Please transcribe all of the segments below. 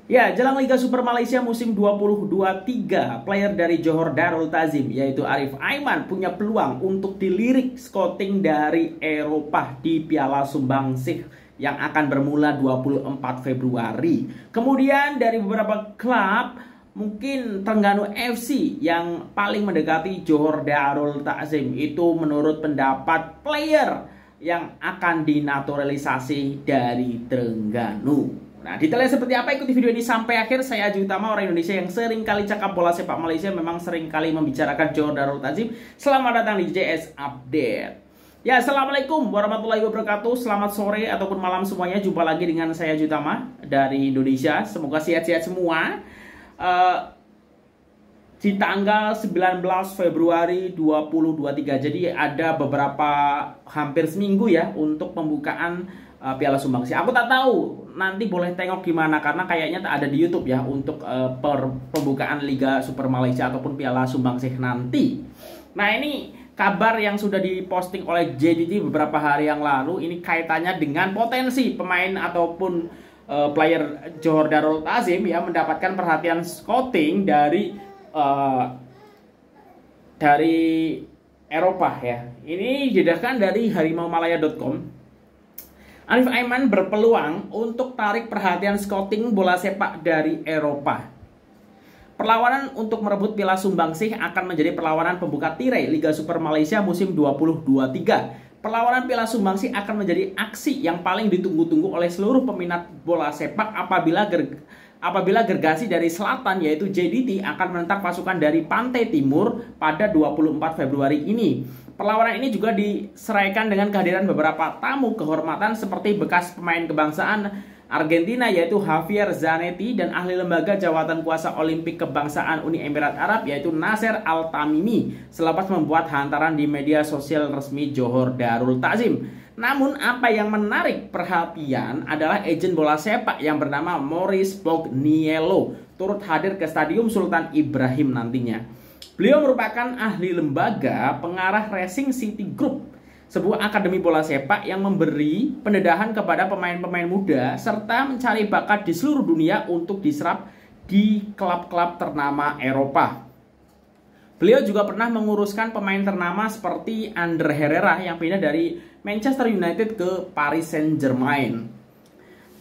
Ya, jelang Liga Super Malaysia musim 2023, player dari Johor Darul Ta'zim yaitu Arif Aiman punya peluang untuk dilirik scouting dari Eropa di Piala Sumbangsih yang akan bermula 24 Februari. Kemudian dari beberapa klub, mungkin Terengganu FC yang paling mendekati Johor Darul Ta'zim itu menurut pendapat player yang akan dinaturalisasi dari Terengganu. Nah, detailnya seperti apa? Ikuti video ini sampai akhir. Saya Aji Utama, orang Indonesia yang sering kali cakap bola sepak Malaysia, memang sering kali membicarakan Johor Darul Ta'zim. Selamat datang di JS Update. Ya, Assalamualaikum warahmatullahi wabarakatuh. Selamat sore ataupun malam semuanya. Jumpa lagi dengan saya Aji Utama dari Indonesia. Semoga sehat-sehat semua. Di tanggal 19 Februari 2023. Jadi ada beberapa hampir seminggu ya untuk pembukaan Piala Sumbangsih. Aku tak tahu nanti boleh tengok gimana karena kayaknya tak ada di YouTube ya untuk pembukaan Liga Super Malaysia ataupun Piala Sumbangsih nanti. Nah, ini kabar yang sudah diposting oleh JDT beberapa hari yang lalu, ini kaitannya dengan potensi pemain ataupun player Johor Darul Ta'zim ya mendapatkan perhatian scouting dari Eropa ya. Ini didasarkan dari harimaumalaya.com. Arif Aiman berpeluang untuk tarik perhatian scouting bola sepak dari Eropa. Perlawanan untuk merebut Piala Sumbangsih akan menjadi perlawanan pembuka tirai Liga Super Malaysia musim 2023. Perlawanan Piala Sumbangsih akan menjadi aksi yang paling ditunggu-tunggu oleh seluruh peminat bola sepak apabila gergasi dari selatan yaitu JDT akan menentang pasukan dari pantai timur pada 24 Februari ini. Perlawanan ini juga diseraikan dengan kehadiran beberapa tamu kehormatan seperti bekas pemain kebangsaan Argentina yaitu Javier Zanetti dan ahli lembaga jawatan kuasa Olimpik kebangsaan Uni Emirat Arab yaitu Nasser Al-Tamimi selepas membuat hantaran di media sosial resmi Johor Darul Ta'zim. Namun apa yang menarik perhatian adalah ejen bola sepak yang bernama Maurice Pogniello turut hadir ke Stadium Sultan Ibrahim nantinya. Beliau merupakan ahli lembaga pengarah Racing City Group, sebuah akademi bola sepak yang memberi pendedahan kepada pemain-pemain muda serta mencari bakat di seluruh dunia untuk diserap di klub-klub ternama Eropa. Beliau juga pernah menguruskan pemain ternama seperti Ander Herrera yang pindah dari Manchester United ke Paris Saint-Germain.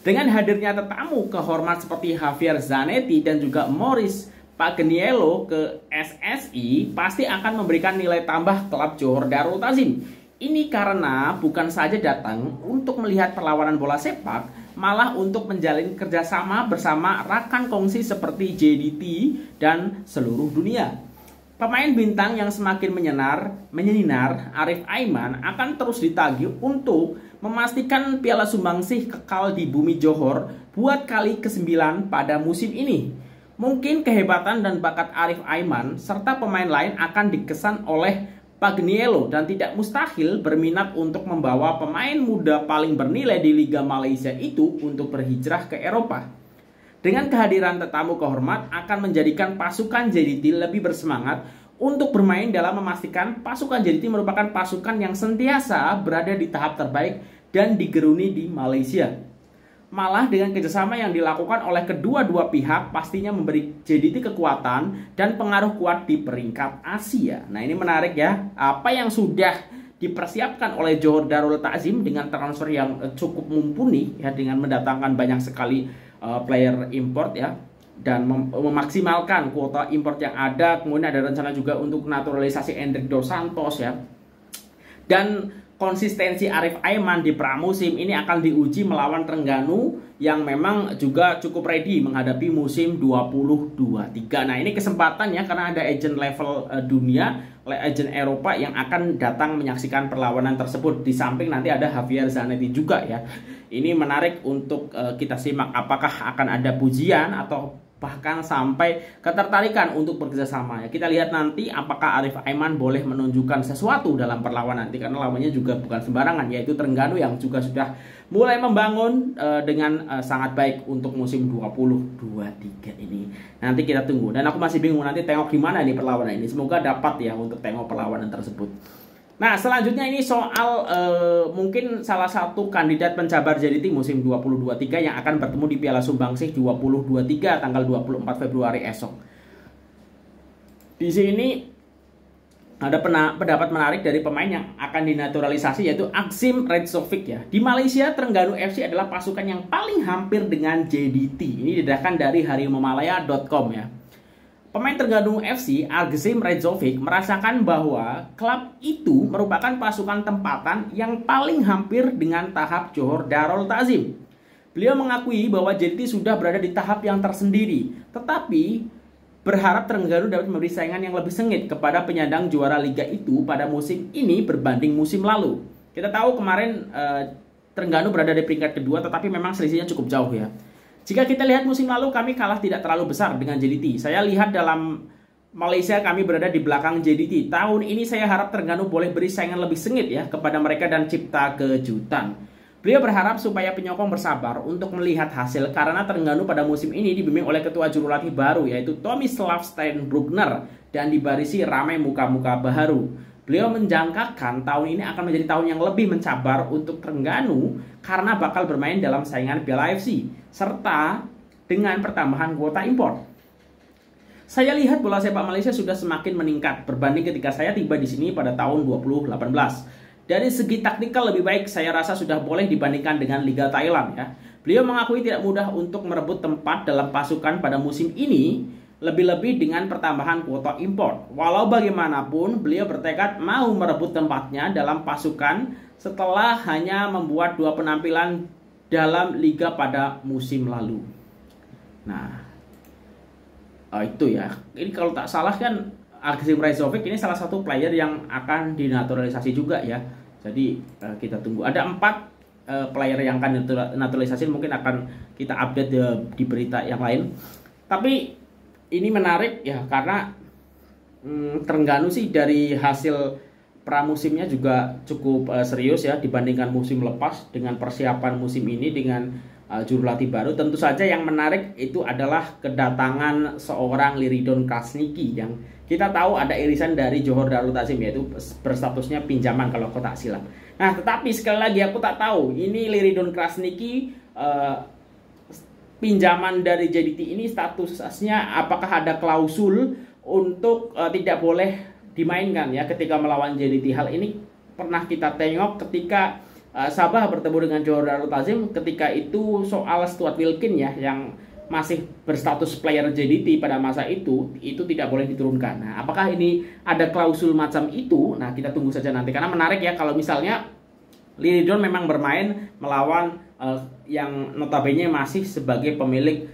Dengan hadirnya tetamu kehormat seperti Javier Zanetti dan juga Maurice Pogniello ke SSI pasti akan memberikan nilai tambah klub Johor Darul Ta'zim. Ini karena bukan saja datang untuk melihat perlawanan bola sepak, malah untuk menjalin kerjasama bersama rekan kongsi seperti JDT dan seluruh dunia. Pemain bintang yang semakin menyinar, Arif Aiman akan terus ditagih untuk memastikan Piala Sumbangsih kekal di bumi Johor buat kali ke-9 pada musim ini. Mungkin kehebatan dan bakat Arif Aiman serta pemain lain akan dikesan oleh Pogniello dan tidak mustahil berminat untuk membawa pemain muda paling bernilai di Liga Malaysia itu untuk berhijrah ke Eropa. Dengan kehadiran tetamu kehormat akan menjadikan pasukan JDT lebih bersemangat untuk bermain dalam memastikan pasukan JDT merupakan pasukan yang sentiasa berada di tahap terbaik dan digeruni di Malaysia. Malah dengan kerjasama yang dilakukan oleh kedua-dua pihak pastinya memberi JDT kekuatan dan pengaruh kuat di peringkat Asia. Nah, ini menarik ya, apa yang sudah dipersiapkan oleh Johor Darul Ta'zim dengan transfer yang cukup mumpuni ya, dengan mendatangkan banyak sekali player import ya, dan memaksimalkan kuota import yang ada. Kemudian ada rencana juga untuk naturalisasi Endrick Dos Santos ya. Dan konsistensi Arif Aiman di pramusim ini akan diuji melawan Terengganu yang memang juga cukup ready menghadapi musim 2023. Nah, ini kesempatan ya karena ada agent level dunia, agent Eropa yang akan datang menyaksikan perlawanan tersebut. Di samping nanti ada Javier Zanetti juga ya. Ini menarik untuk kita simak apakah akan ada pujian atau bahkan sampai ketertarikan untuk bekerjasama ya. Kita lihat nanti apakah Arif Aiman boleh menunjukkan sesuatu dalam perlawanan nanti, karena lawannya juga bukan sembarangan yaitu Terengganu yang juga sudah mulai membangun dengan sangat baik untuk musim 2023 ini. Nanti kita tunggu dan aku masih bingung nanti tengok gimana nih perlawanan ini. Semoga dapat ya untuk tengok perlawanan tersebut. Nah, selanjutnya ini soal mungkin salah satu kandidat pencabar JDT musim 2023 yang akan bertemu di Piala Sumbangsih 2023 tanggal 24 Februari esok. Di sini ada pendapat menarik dari pemain yang akan dinaturalisasi, yaitu Aksim Rajzovic ya. Di Malaysia, Terengganu FC adalah pasukan yang paling hampir dengan JDT. Ini didatangkan dari harimaumalaya.com ya. Pemain Terengganu FC, Aksim Rajzovic, merasakan bahwa klub itu merupakan pasukan tempatan yang paling hampir dengan tahap Johor Darul Ta'zim. Beliau mengakui bahwa JDT sudah berada di tahap yang tersendiri, tetapi berharap Terengganu dapat memberi saingan yang lebih sengit kepada penyandang juara liga itu pada musim ini berbanding musim lalu. Kita tahu kemarin Terengganu berada di peringkat kedua, tetapi memang selisihnya cukup jauh ya. Jika kita lihat musim lalu kami kalah tidak terlalu besar dengan JDT. Saya lihat dalam Malaysia kami berada di belakang JDT. Tahun ini saya harap Terengganu boleh beri saingan lebih sengit ya kepada mereka dan cipta kejutan. Beliau berharap supaya penyokong bersabar untuk melihat hasil karena Terengganu pada musim ini dibimbing oleh ketua jurulatih baru yaitu Tomislav Steinbrugner dan dibarisi ramai muka-muka baru. Beliau menjangkakan tahun ini akan menjadi tahun yang lebih mencabar untuk Terengganu karena bakal bermain dalam saingan Piala AFC serta dengan pertambahan kuota impor. Saya lihat bola sepak Malaysia sudah semakin meningkat berbanding ketika saya tiba di sini pada tahun 2018. Dari segi taktikal lebih baik saya rasa sudah boleh dibandingkan dengan Liga Thailand ya. Beliau mengakui tidak mudah untuk merebut tempat dalam pasukan pada musim ini, lebih-lebih dengan pertambahan kuota impor. Walau bagaimanapun, beliau bertekad mau merebut tempatnya dalam pasukan setelah hanya membuat 2 penampilan dalam liga pada musim lalu. Nah, itu ya. Ini kalau tak salah kan Aksim Rajzovic ini salah satu player yang akan dinaturalisasi juga ya. Jadi kita tunggu. Ada 4 player yang akan dinaturalisasi, mungkin akan kita update di berita yang lain. Tapi ini menarik ya karena Terengganu sih dari hasil pramusimnya juga cukup serius ya dibandingkan musim lepas dengan persiapan musim ini dengan jurulatih baru. Tentu saja yang menarik itu adalah kedatangan seorang Liridon Krasniki yang kita tahu ada irisan dari Johor Darul Ta'zim yaitu berstatusnya pinjaman kalau aku tak silap. Nah, tetapi sekali lagi aku tak tahu ini Liridon Krasniki pinjaman dari JDT ini statusnya apakah ada klausul untuk tidak boleh dimainkan ya ketika melawan JDT. Hal ini pernah kita tengok ketika Sabah bertemu dengan Johor Darul Ta'zim, ketika itu soal Stuart Wilkin ya yang masih berstatus player JDT pada masa itu tidak boleh diturunkan. Nah, apakah ini ada klausul macam itu? Nah, kita tunggu saja nanti karena menarik ya kalau misalnya Liridon memang bermain melawan yang notabene masih sebagai pemilik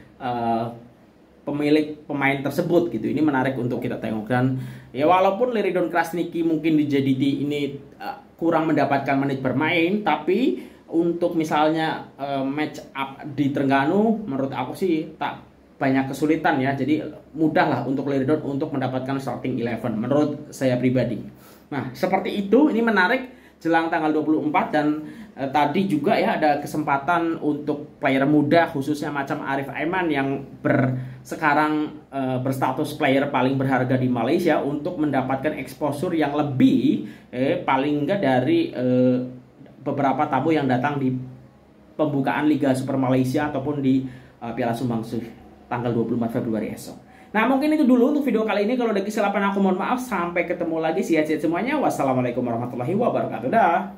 pemain tersebut gitu. Ini menarik untuk kita tengok. Dan ya walaupun Liridon Krasniki mungkin di JDT ini kurang mendapatkan menit bermain, tapi untuk misalnya match up di Terengganu menurut aku sih tak banyak kesulitan ya. Jadi mudah lah untuk Liridon untuk mendapatkan starting 11 menurut saya pribadi. Nah, seperti itu. Ini menarik jelang tanggal 24 dan tadi juga ya ada kesempatan untuk player muda khususnya macam Arif Aiman yang sekarang berstatus player paling berharga di Malaysia untuk mendapatkan exposure yang lebih paling enggak dari beberapa tamu yang datang di pembukaan Liga Super Malaysia ataupun di Piala Sumbangsih tanggal 24 Februari esok. Nah, mungkin itu dulu untuk video kali ini. Kalau ada kesilapan aku mohon maaf. Sampai ketemu lagi. Sehat-sehat semuanya. Wassalamualaikum warahmatullahi wabarakatuh. Dah.